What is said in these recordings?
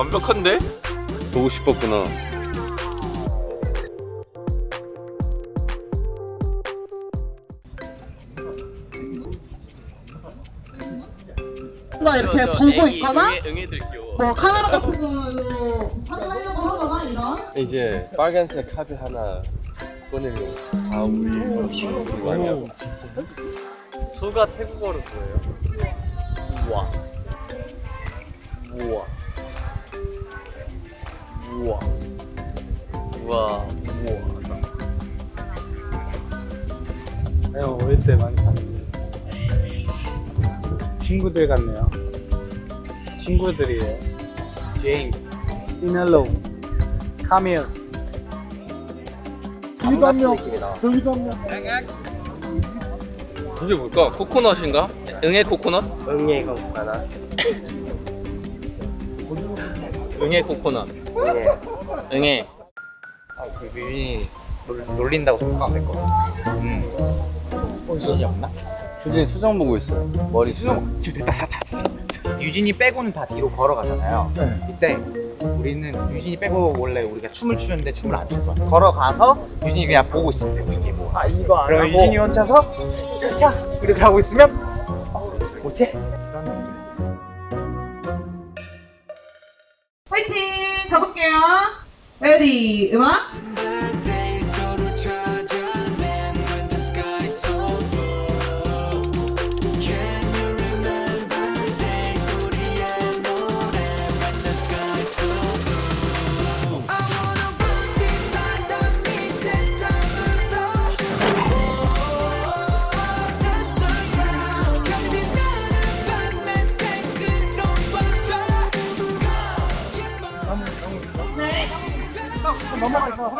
완벽한데? 보고 싶었구나. 이렇게 보고 있거나 응애들게요. 뭐 카메라 같은 걸로 확인하려고 하거나 이런. 이제 빨간색 카드 하나 꺼내면 다 우리 친구들이 많이. 소가 태국어로 뭐예요? 우와. 우와. 우와. 우와. 우와. 내가 어릴 때 많이 봤는데 친구들 같네요. 친구들이에요. 제임스, 이넬로, 카밀. 저기도 한 명. 저기도 한 명. 저게 뭘까? 코코넛인가? 응애 코코넛? 응애 코코넛. 응애 코코넛. 응애. 그 뮤진이 놀린다고 생각될 거. 유진이 없나? 효진이 수정 보고 있어요. 머리 수정. 지금 됐다. 유진이 빼고는 다 뒤로 걸어가잖아요. 이때 우리는 유진이 빼고 원래 우리가 춤을 추는데 춤을 안 출 거야. 걸어가서 유진이 그냥 보고 있으면 돼. 이게 뭐? 아 이거 안 그럼 하고. 유진이 혼자서 차차 이렇게 하고 있으면 뭐지? 화이팅! 가볼게요. 레디, 음악.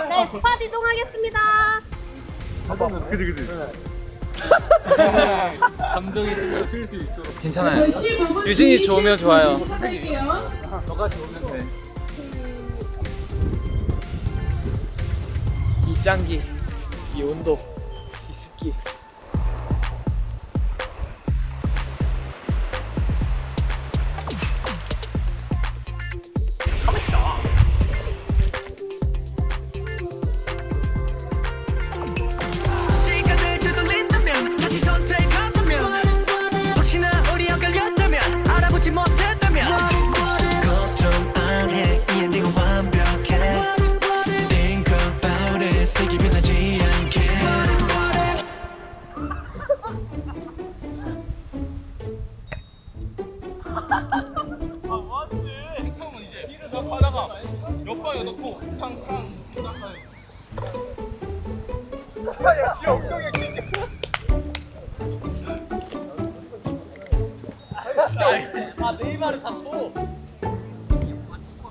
네, 스팟 이동하겠습니다. 감정이 쉴 수 있도록. 괜찮아요. 15분 유진이 좋으면 좋아요. 시작할게요. 너가 좋으면 돼. 이 짱기, 이 온도, 이 습기. 시간을 되돌린다면 다시 선택한다면 혹시나 우리 엇갈렸다면 알아보지 못했다면 걱정 안해 이 엔딩은 완벽해 Think about it 색이 변하지 않게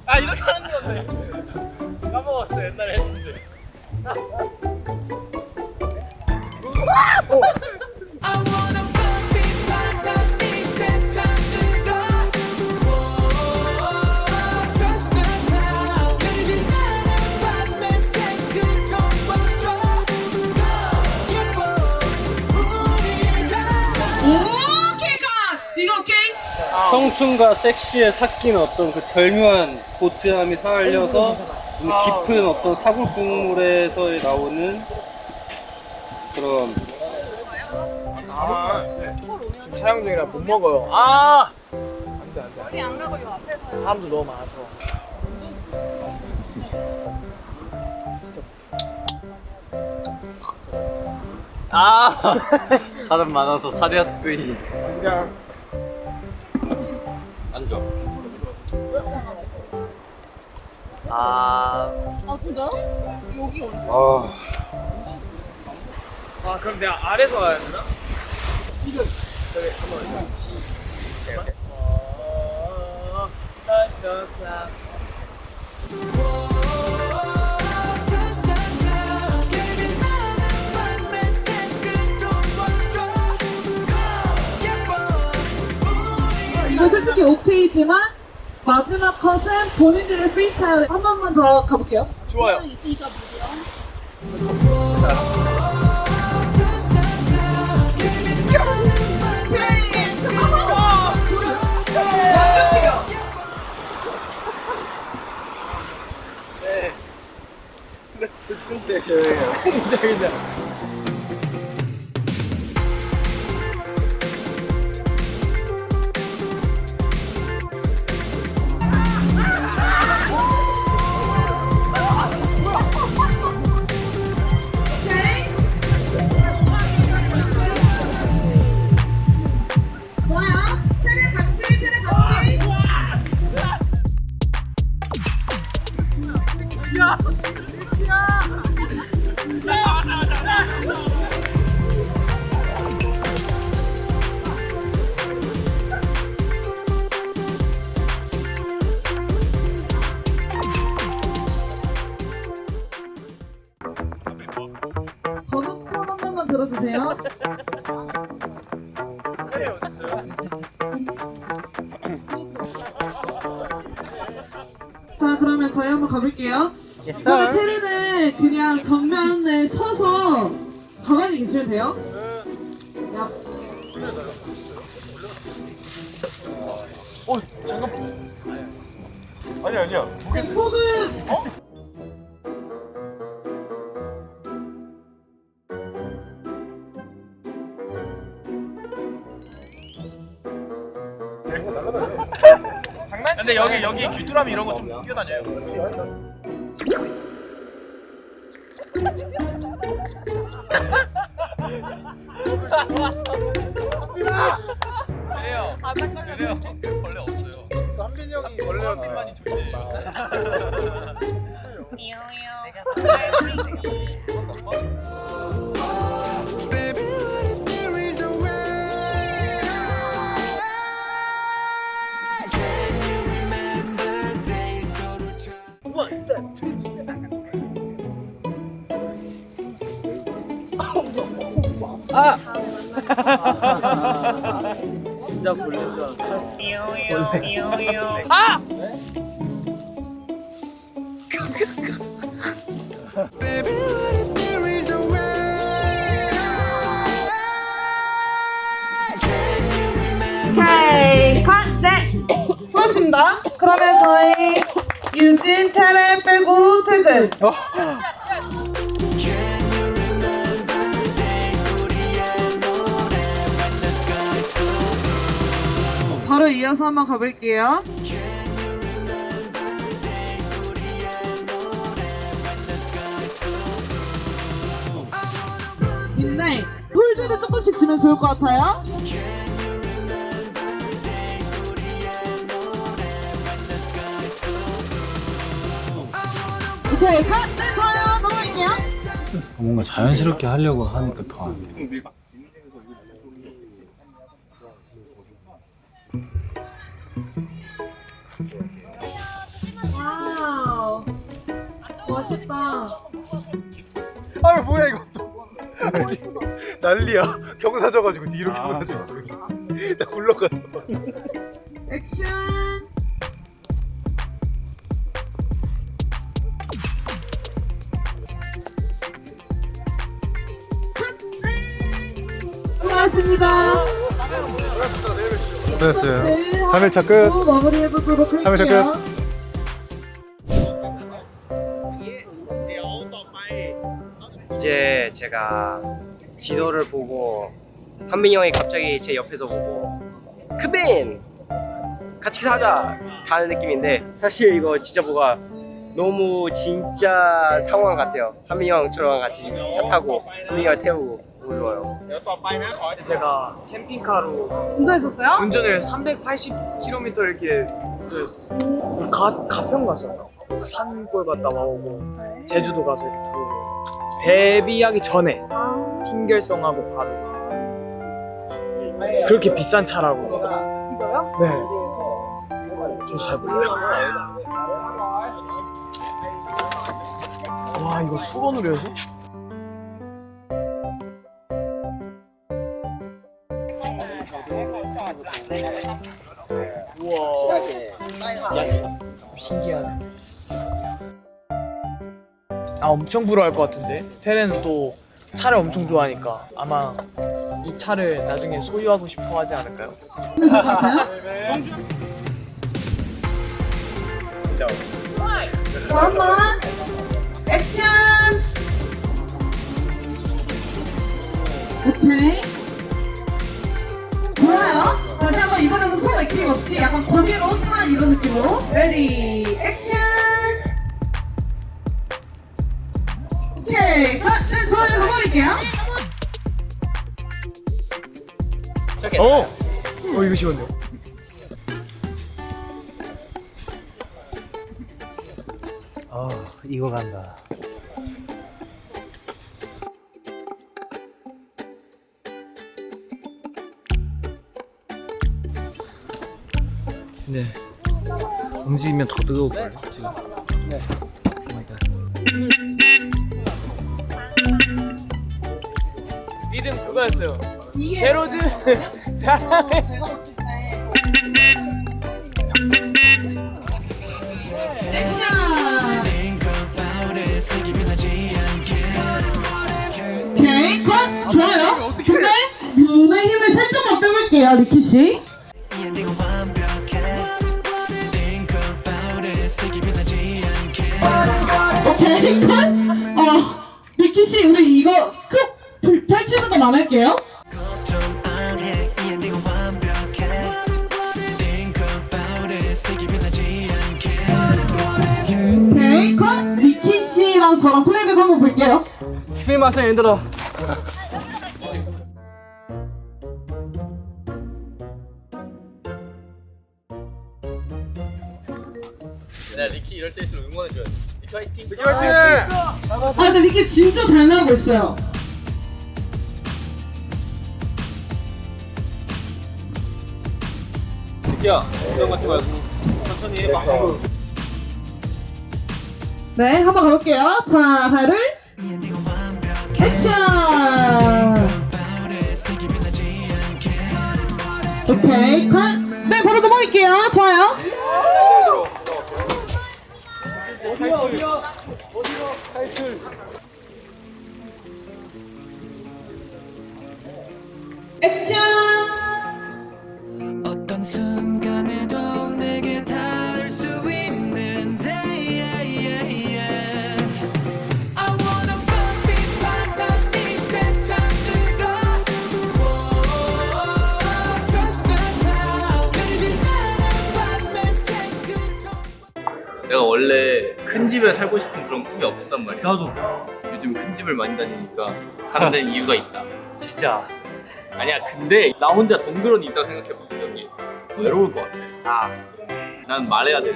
아 이렇게 하는 건데. 까먹었어 옛날에 했는데. I wanna be 바다 이 세상으로 Trust the now 내리는 나는 밤의 색을 덮어줘 예뻐 우리의 자 오케이, 갓! 이거 오케이? 청춘과 섹시에 섞인 어떤 그 절묘한 고트함이 살려서 깊은 어떤 사골 국물에서 나오는 그런 지금 촬영 중이라 못 먹어요. 아! 안 돼. 우리 안 가고 요 앞에서. 사람도 너무 많아서. 아 사람 많아서 사렸더니. 앉아. 아. 아, 진짜요? 여기 언제? 아, 그럼 내가 아래서 가야 되나? 지금. 저기 한번 시작. Touch the cloud. Trust the now 내리는 나는 밤의 색을 덮어줘 예뻐 이거 솔직히 오케이지만 마지막 컷은 본인들의 프리스타일 한 번만 더 가볼게요. 좋아요. 있으니까 보세요. 완벽해요. 괜찮아. 좋아요. 테레 같이, 테레 같이. 번호 수업 한 번만 들어주세요. 자, 그러면 저희 한번 가볼게요. 이번에 테레는 그냥 정면에 서서 가만히 계시면 돼요. 야, 아니야. 폭은 근데 여기 귀뚜라미 이런 거 좀 뛰어다녀요. 그래요. 벌레 없어요. 한빈이 형이 벌레만 존재해요. Baby, what if there is a way? Can you remember days so return? 진짜 벌레인 줄 알았어. Baby, what if there is a way? Can you remember? 오케이, 컷! 네! 수고하셨습니다. 그러면 저희 유진, 테레 빼고 퇴근. Can you remember days 우리의 노래 when the sky so blue? 바로 이어서 한번 가볼게요. Can you remember days 우리의 노래 when the sky so blue? I wanna run. 인데 폴드를 조금씩 주면 좋을 것 같아요. Can you remember days 우리의 노래 when the sky so blue? I wanna 오케이, 컷! 네, 좋아요. 넘어갈게요. 뭔가 자연스럽게 하려고 하니까 더 안 돼. 와우. 멋있다. 아 뭐야 이것도. 난리야. 경사 져가지고 뒤로 경사 져 있어. 나 굴러갔어. 액션. 수고하셨습니다. 고생했어요. 네, 3일차 끝. 마무리해보도록 할게요. 3일차 끝. 이제 제가 지도를 보고 한빈이 형이 갑자기 제 옆에서 보고 크빈! 같이 가자! 가는 느낌인데 사실 이거 진짜 뭐가 너무 진짜 상황 같아요. 한빈이 형처럼 같이 차 타고 한빈이 형 태우고 너무 좋아요. 제가 캠핑카로 운전했었어요? 운전을 380km 이렇게 운전했었어요. 가평 갔어요. 산골 갔다 와오고 제주도 가서 이렇게 들어오고 데뷔하기 전에 팀결성하고 바로 그렇게 비싼 차라고. 이거요? 네. 저 잘 몰라요. 와 이거 수건으로 해서? 우와. 신기하네. 아 엄청 부러워할 것 같은데. 테레는 또 차를 엄청 좋아하니까 아마 이 차를 나중에 소유하고 싶어 하지 않을까요? 자, 한번 액션. 오케이. 좋아요. 다시 한번 이번에는 손 내키기 없이 약간 고개로 타 이런 느낌으로. 레디, 액션! 오케이. 네, 좋아요. 넘어갈게요. 이거 쉬운데요? 이거 간다. 근데 움직이면 더 뜨거울걸 지금. 네. 오 마이 갓. 리듬 그거였어요. 이게 제로드 사랑해. 제가 봤을 때 액션! 오케이, 컷! 좋아요. 근데 눈의 힘을 살짝만 빼볼게요, 리키씨. 오케이, 컷! 리키씨, 우리 이거 펼치는 거 말할게요. 오케이, 컷! 리키씨랑 저랑 플레이백 한번 볼게요. 스미마셍 얘들아. 야 리키 이럴 때일수록 응원해줘야 돼. 리키 화이팅! 근데 리키 진짜 잘 나오고 있어요. 리키야 수영 같지 말고 천천히 해. 네, 한번 가볼게요. 자, 발을 액션! 오케이, 컷! 네, 바로 넘어갈게요. 좋아요. 어디야? 액션! 어떤 순간에도 내게 닿을 수 있는데 I wanna fall 빛바던 이 세상으로 Touch the cloud Baby 나는 밤에 생각도 내가 원래 큰 집에 살고 싶은 그런 꿈이 없었단 말이야. 나도. 요즘 큰 집을 많이 다니니까 하는 데는 이유가 있다. 진짜. 아니야 근데 나 혼자 동그러니 있다고 생각해봐. 여기 외로울 것 같아. 난 말해야 돼.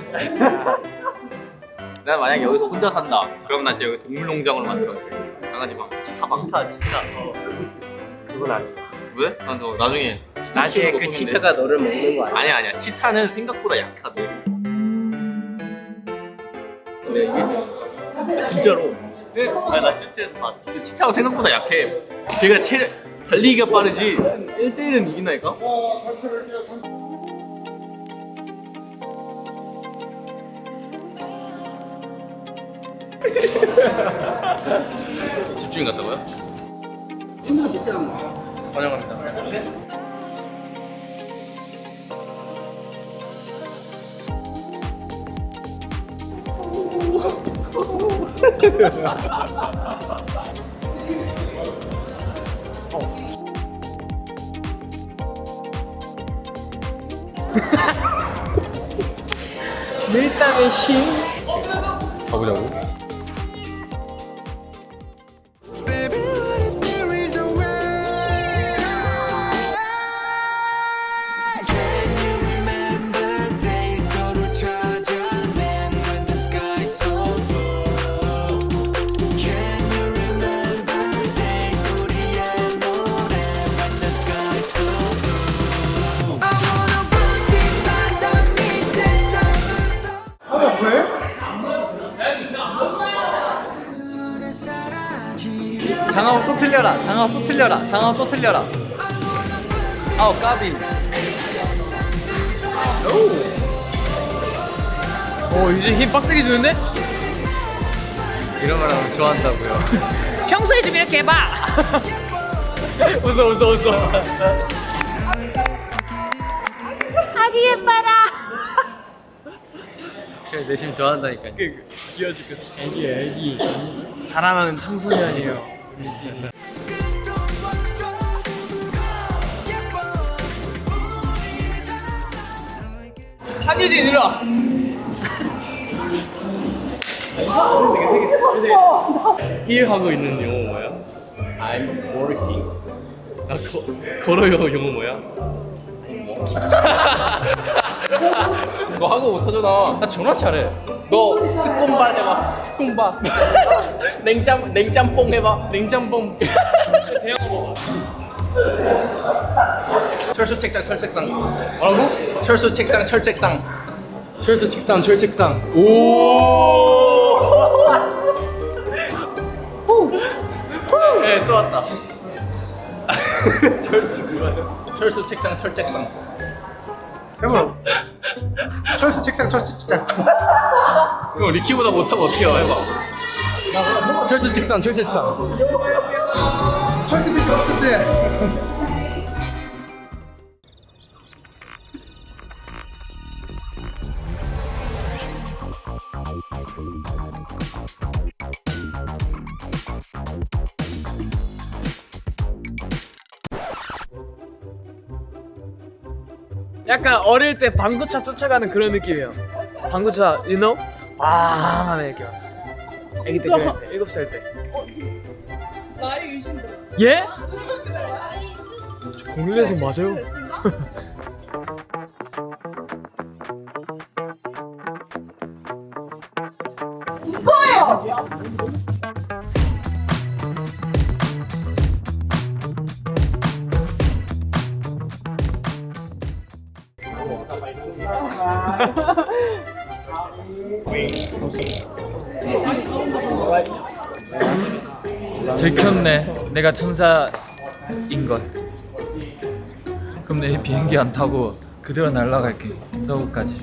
난 만약에 여기서 혼자 산다 그러면 나 진짜 여기 동물농장으로 만들어야 돼. 강아지 방 치타방. 치타. 그건 아니야. 왜? 난 너 나중에 치타 나중에 키우는 거 그 보는데- 치타가 너를 먹는 거 아니야? 아니야 치타는 생각보다 약하대. 네 이게 있어. 진짜로. 네? 아니 나 실제에서 봤어. 치타가 생각보다 약해. 걔가 달리기가 빠르지 1대1은 이긴다니까? 집중이 갔다고요? 환영합니다. 밀당의 신. 가보자고. Baby what if there is a way Can you remember days 서로 찾아낸 when the sky so blue Can you remember days 우리의 노래 when the sky so blue I wanna run 빛바던 이 세상으로 장하오 또 틀려라. 장하오 또 틀려라. 장하오 또 틀려라. 아우 까비. 오 이제 힘 빡세게 주는데? 이런 말 하면 좋아한다고요. 평소에 좀 이렇게 해봐. 웃어. 아기 예뻐라. 그래 내심 좋아한다니까. 귀여워 죽겠어. 애기. 자라나는 청소년이에요. 한유진 일로 와. 일하고 있는 영어 뭐야? I'm working. 나 걸어요 영어 뭐야? 너 한국 못하잖아. 나 전화 잘해. 너 스콘바 해봐. 스콘바. 냉짬뽕 해봐. 냉짬뽕. 대형어 봐봐. 철수 책상 철책상. 뭐라고? 철수 책상 철책상. 철수 책상 철책상. 오. 네, 또 왔다. 철수 그거죠. 철수 책상 철책상. 해봐. 철수 책상 철수 책상. 이거 리키보다 못하면 어떻게 해요? 해봐. 철수 책상 철책상. 철수 책상 스타트. 약간 어릴 때 방구차 쫓아가는 그런 느낌이에요. 방구차, you know? 와, 하네 이렇게. 아기 때 그럴 때, 7살 때. 나이 의심돼. 예? 저 01년생 맞아요? 들켰네. 내가 천사인 걸. 그럼 내 비행기 안 타고 그대로 날아갈게. 서울까지.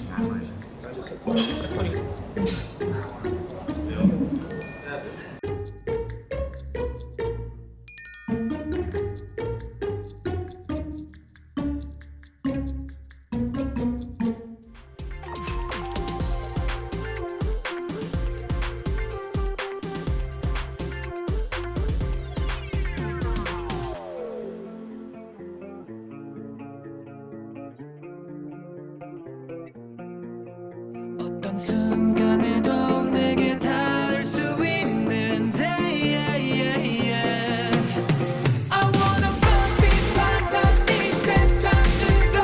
어떤 순간에도 내게 닿을 수 있는데 I wanna fly 빛바다 이 세상으로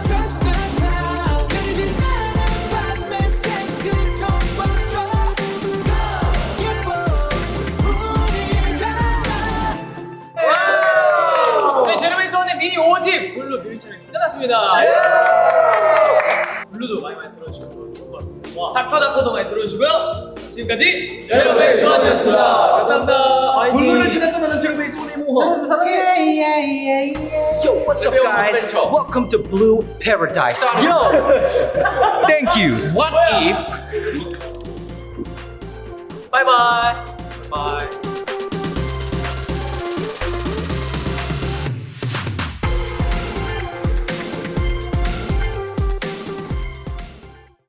Touch the ground 그리 빛나는 밤의 색을 덮어줘 예뻐 우리잖아 저희 제로베이스원의 미니 5집 블루 뮤비 촬영이 끝났습니다. 블루도 많이 들어주시고 좋을 것 같습니다. 닥터도 많이 들어주시고요. 지금까지 제로베이스원이었습니다. 감사합니다. 블루를 찾아 떠나는 제로베이스원의 모험. Yo, what's up, guys? Welcome to Blue Paradise. Yo, thank you. What if? 바이바이. 바이바이.